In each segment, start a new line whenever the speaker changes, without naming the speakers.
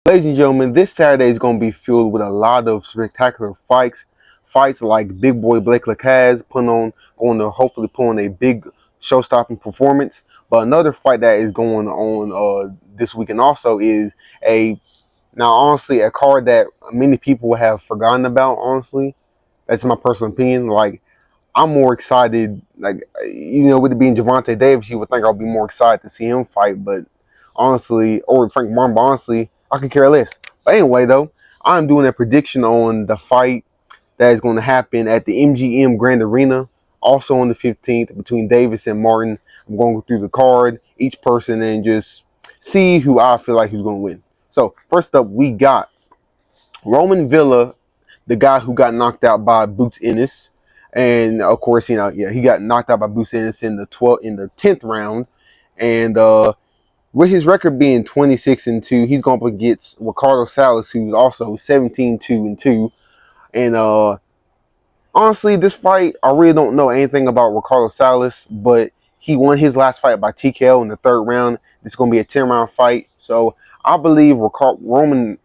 Ladies and gentlemen, this Saturday is going to be filled with a lot of spectacular fights. Fights like Big Boy Blake Lacaz going to hopefully put on a big show-stopping performance. But another fight that is going on this weekend also is honestly, a card that many people have forgotten about. Honestly, that's my personal opinion. Like, I'm more excited. Like, with it being Gervonta Davis, you would think I'll be more excited to see him fight. But honestly, or Frank Martin, but honestly, I could care less. But anyway, though, I'm doing a prediction on the fight that is going to happen at the MGM Grand Arena, also on the 15th, between Davis and Martin. I'm going to go through the card, each person, and just see who I feel like who's going to win. So first up, we got Roman Villa, the guy who got knocked out by Boots Ennis. And of course, he got knocked out by Boots Ennis in the 10th round. And with his record being 26-2, he's going up against Ricardo Salas, who's also 17-2-2. And honestly, this fight, I really don't know anything about Ricardo Salas, but he won his last fight by TKO in the 3rd round. This is going to be a 10-round fight. So I believe Roman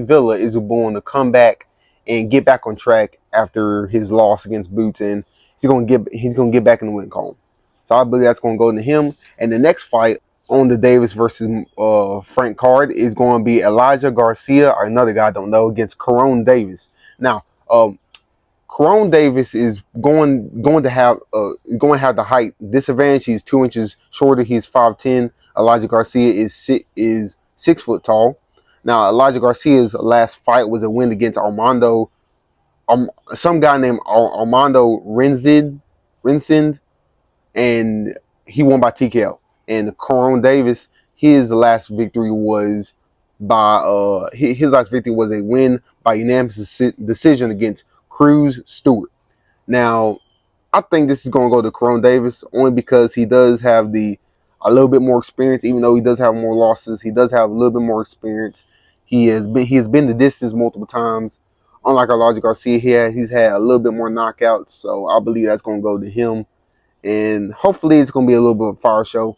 Villa is going to come back and get back on track after his loss against Boots, and he's going to get back in the win column. So I believe that's going to go to him. And the next fight on the Davis versus Frank card is going to be Elijah Garcia, or another guy I don't know, against Corone Davis. Now, Corone Davis is going to have the height disadvantage. He's 2 inches shorter. He's 5'10". Elijah Garcia is 6 foot tall. Now, Elijah Garcia's last fight was a win against some guy named Armando Rincend, and he won by TKO. And Corone Davis, his last victory was a win by unanimous decision against Cruz Stewart. Now, I think this is going to go to Corone Davis only because he does have a little bit more experience. Even though he does have more losses, he does have a little bit more experience. He has been the distance multiple times. Unlike Elijah Garcia, he's had a little bit more knockouts. So I believe that's going to go to him. And hopefully it's going to be a little bit of a fire show.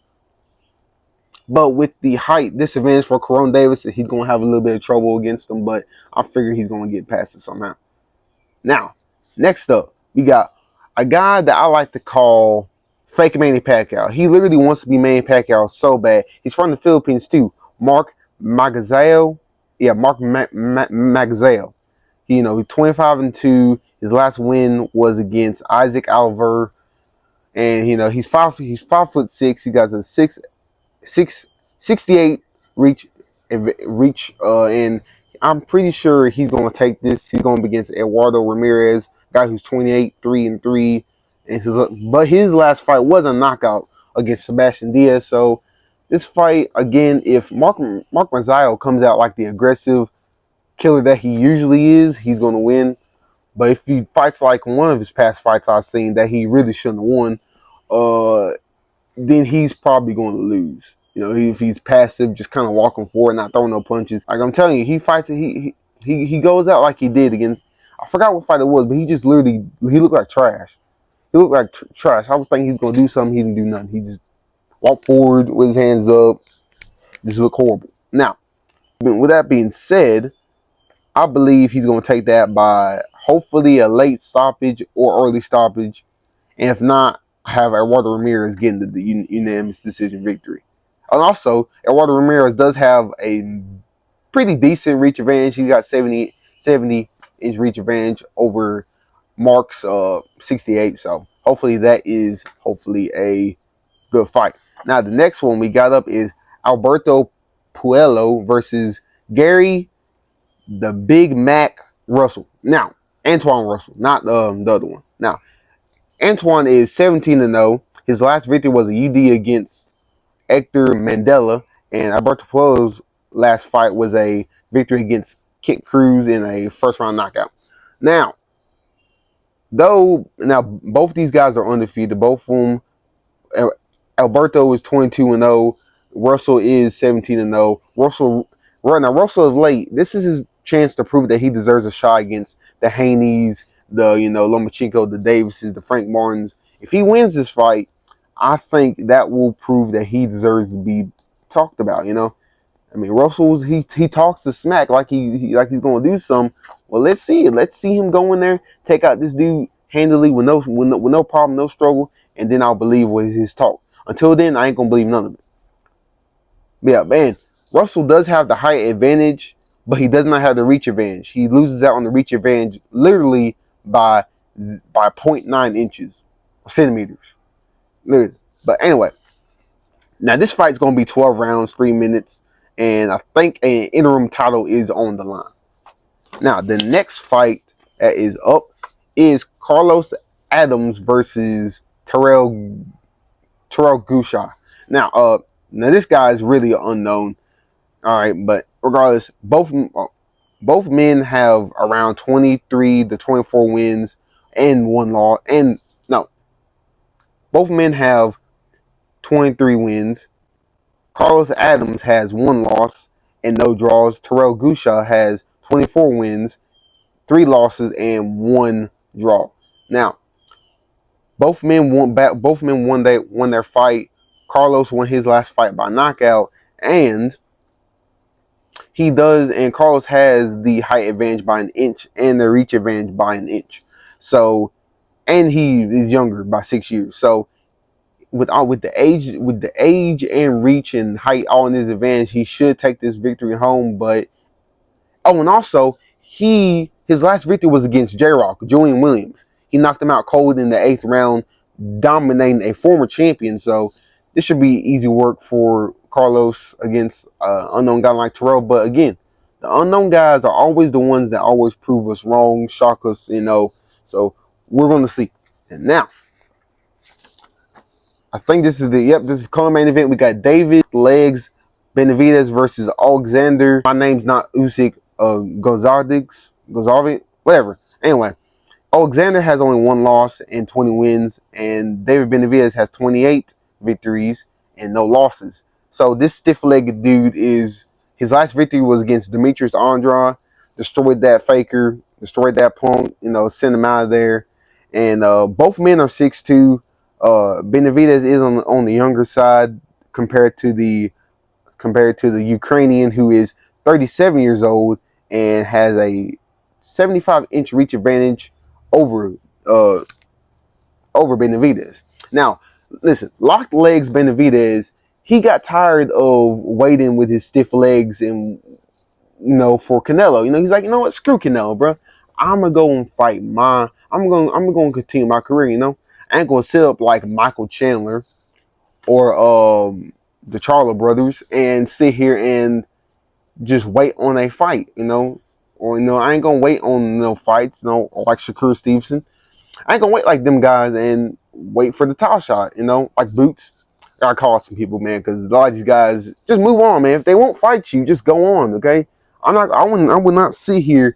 But with the height disadvantage for Corone Davis, he's going to have a little bit of trouble against him. But I figure he's going to get past it somehow. Now, next up, we got a guy that I like to call Fake Manny Pacquiao. He literally wants to be Manny Pacquiao so bad. He's from the Philippines too. Mark Magazao. Yeah, Mark Magazao. He's 25-2. His last win was against Isaac Alver. And he's 5'6". He got a 68 reach, and I'm pretty sure he's going to take this. He's going to be against Eduardo Ramirez, guy who's 28, 3-3, but his last fight was a knockout against Sebastian Diaz. So this fight again, if Mark Mazzio comes out like the aggressive killer that he usually is, he's going to win. But if he fights like one of his past fights I've seen that he really shouldn't have won, then he's probably going to lose. If he's passive, just kind of walking forward, not throwing no punches. Like I'm telling you, he fights it. He goes out like he did against. I forgot what fight it was, but he just literally he looked like trash. He looked like trash. I was thinking he was gonna do something. He didn't do nothing. He just walked forward with his hands up. Just looked horrible. Now, with that being said, I believe he's gonna take that by hopefully a late stoppage or early stoppage, and if not, have Eduardo Ramirez getting the unanimous decision victory. And also, Eduardo Ramirez does have a pretty decent reach advantage. He got 70-inch reach advantage over Mark's 68. So hopefully that is a good fight. Now the next one we got up is Alberto Puello versus Gary the Big Mac Russell. Now, Antoine Russell, not the other one. Now, Antoine is 17-0. His last victory was a UD against Hector Mandela, and Alberto Puello's last fight was a victory against Kent Cruz in a first-round knockout. Now, both these guys are undefeated. Both of them, Alberto is 22-0. Russell is 17-0. Russell of late, this is his chance to prove that he deserves a shot against the Haneys, the Lomachenko, the Davises, the Frank Martins. If he wins this fight, I think that will prove that he deserves to be talked about. I mean, Russell's he talks the smack like like he's gonna do some. Well, let's see it. Let's see him go in there, take out this dude handily with no problem, no struggle, and then I'll believe what his talk. Until then, I ain't gonna believe none of it. But yeah, man, Russell does have the height advantage, but he does not have the reach advantage. He loses out on the reach advantage literally by 0.9 inches, centimeters. Literally. But anyway, now this fight's gonna be 12 rounds, 3 minutes, and I think an interim title is on the line. Now the next fight that is up is Carlos Adams versus Terrell Gusha. Now this guy is really unknown. All right, but regardless, both men have around 23 to 24 wins and one loss. And no, both men have 23 wins. Carlos Adams has one loss and no draws. Terrell Gusha has 24 wins, 3 losses, and 1 draw. Now, both men won their fight. Carlos won his last fight by knockout, and Carlos has the height advantage by an inch and the reach advantage by an inch. So, and he is younger by 6 years. So, with the age and reach and height all in his advantage, he should take this victory home. But and also his last victory was against J-Rock, Julian Williams. He knocked him out cold in the 8th round, dominating a former champion. So this should be easy work for Carlos against an unknown guy like Terrell. But again, the unknown guys are always the ones that always prove us wrong, shock us, So we're going to see. And now, I think this is color main event. We got David Legs Benavidez versus Alexander. My name's not Usyk Gozalvic, whatever. Anyway, Alexander has only 1 loss and 20 wins, and David Benavidez has 28 victories and no losses. So this stiff-legged dude his last victory was against Demetrius Andrade, destroyed that faker, destroyed that punk, sent him out of there. And both men are 6'2". Benavidez is on the younger side compared to the Ukrainian, who is 37 years old and has a 75-inch reach advantage over Benavidez. Now, listen, locked legs Benavidez, he got tired of waiting with his stiff legs and for Canelo. He's like, what, screw Canelo, bro. I'm gonna go and fight I'm gonna continue my career. I ain't gonna sit up like Michael Chandler or the Charlo brothers and sit here and just wait on a fight, or I ain't gonna wait on no fights, like Shakur Stevenson. I ain't gonna wait like them guys and wait for the title shot, like Boots. I call some people, man, because a lot of these guys just move on, man. If they won't fight you, just go on, okay? I would not sit here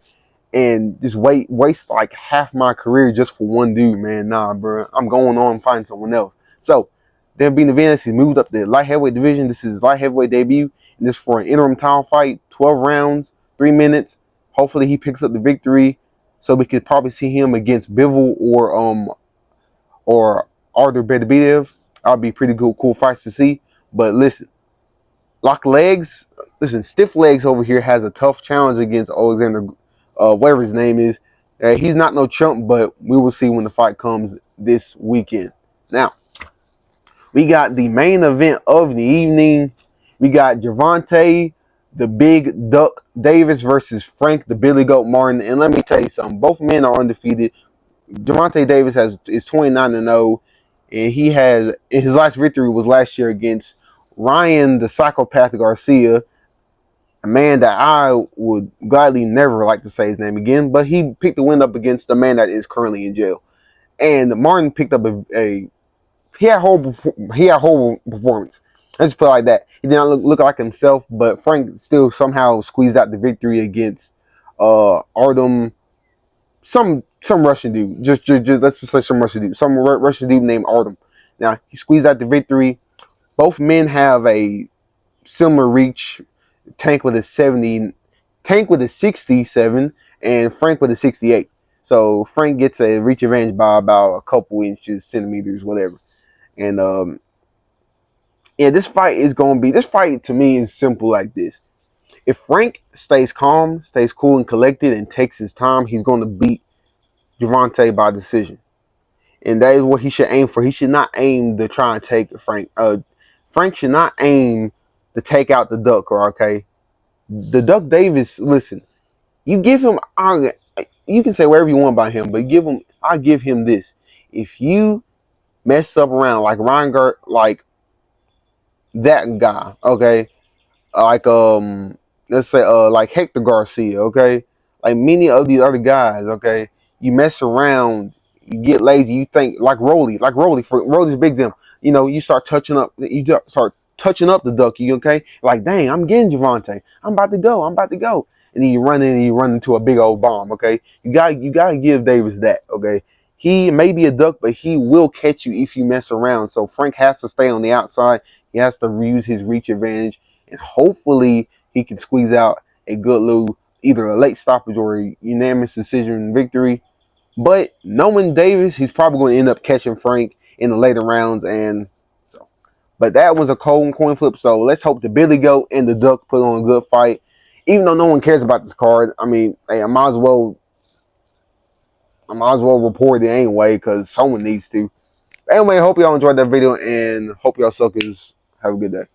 and just waste like half my career just for one dude, man. Nah, bro. I'm going on and finding someone else. So, there being events, he moved up the light heavyweight division. This is his light heavyweight debut. And this for an interim title fight, 12 rounds, 3 minutes. Hopefully he picks up the victory. So we could probably see him against Bivol or Artur Beterbiev. That'll be pretty cool fights to see. But listen, stiff legs over here has a tough challenge against Alexander, whatever his name is. He's not no chump, but we will see when the fight comes this weekend. Now, we got the main event of the evening. We got Gervonta, the Big Duck Davis versus Frank, the Billy Goat Martin. And let me tell you something. Both men are undefeated. Gervonta Davis is 29-0, and his last victory was last year against Ryan the Psychopath Garcia, a man that I would gladly never like to say his name again, but he picked the win up against the man that is currently in jail. And Martin picked up he had horrible performance. Let's put it like that. He did not look like himself, but Frank still somehow squeezed out the victory against Artem, some Russian dude. Just let's just say some Russian dude. Some Russian dude named Artem. Now, he squeezed out the victory. Both men have a similar reach. Tank with a 67, and Frank with a 68. So Frank gets a reach advantage by about a couple inches, centimeters, whatever. And this fight to me is simple like this. If Frank stays calm, stays cool and collected, and takes his time, he's going to beat Gervonta by decision. And that is what he should aim for. He should not aim to try and take Frank. Frank should not aim to take out the Duck. Or okay, the Duck Davis. Listen, you give him. You can say whatever you want about him, but give him. I give him this. If you mess up around like Ryan like that guy, okay, like let's say like Hector Garcia, okay, like many of these other guys, okay, you mess around, you get lazy, you think like Rolly for Rolly's a big example. You know, you start start touching up the Duck, you okay? Like, dang, I'm getting Gervonta. I'm about to go, and then you run into a big old bomb, okay? You gotta give Davis that, okay? He may be a Duck, but he will catch you if you mess around. So Frank has to stay on the outside. He has to use his reach advantage, and hopefully he can squeeze out a good little, either a late stoppage or a unanimous decision victory. But knowing Davis, he's probably going to end up catching Frank in the later rounds. And so, but that was a cold coin flip. So let's hope the Billy Goat and the Duck put on a good fight. Even though no one cares about this card, I mean, hey, I might as well report it anyway because someone needs to. Anyway, I hope y'all enjoyed that video and hope y'all suckers have a good day.